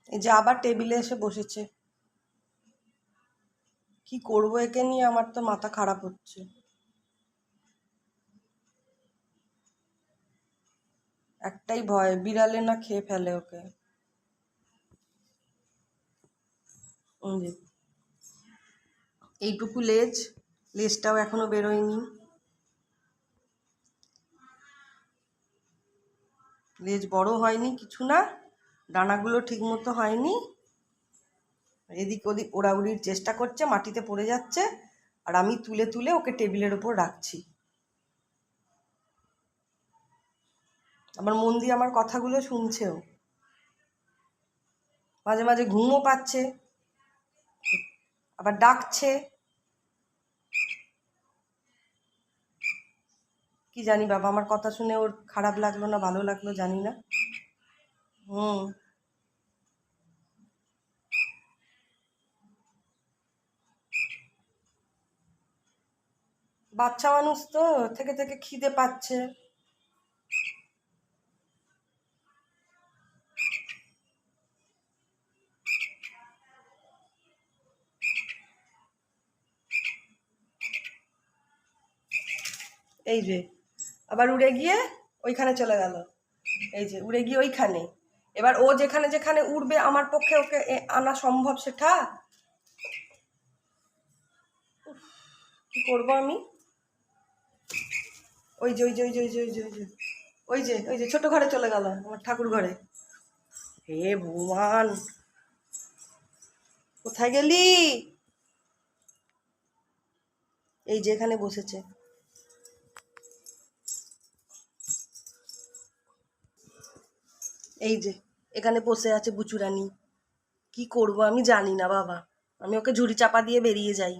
এই যে আবার টেবিলে এসে বসেছে। কি করবো একে নিয়ে, আমার তো মাথা খারাপ হচ্ছে। একটাই ভয়, বিড়ালে না খেয়ে ফেলে ওকে। এই যে এইটুকু লেজ, লেজটাও এখনো বেরোয়নি। লেজ বড় হয়নি কিছু না, ডানাগুলো ঠিক মতো হয়নি। এদিক ওদিক ওড়াউড়ির চেষ্টা করছে, মাটিতে পড়ে যাচ্ছে, আর আমি তুলে তুলে ওকে টেবিলের উপর রাখছি। আবার মন দিয়ে আমার কথাগুলো শুনছেও, মাঝে মাঝে ঘুমও পাচ্ছে, আবার ডাকছে। কি জানি বাবা, আমার কথা শুনে ওর খারাপ লাগলো না ভালো লাগলো জানি না। হুম। বাচ্চা মানুষ তো, থেকে থেকে খিদে পাচ্ছে। এই যে আবার উড়ে গিয়ে ওইখানে চলে গেল। এই যে উড়ে গিয়ে ওইখানে। এবার ও যেখানে যেখানে উড়বে আমার পক্ষে ওকে আনা সম্ভব সেটা। কি করবো আমি? ওই যে ওই যে ওই যে ওই যে ওই যে ওই যে ওই যে ওই যে ছোট ঘরে চলে গেল, আমার ঠাকুর ঘরে। হে ভগবান, কোথায় গেলি? এই যে এখানে বসেছে। এই যে এখানে বসে আছে বুচুরানি। কি করব আমি জানি না বাবা, আমি ওকে ঝুড়ি চাপা দিয়ে বেরিয়ে যাই।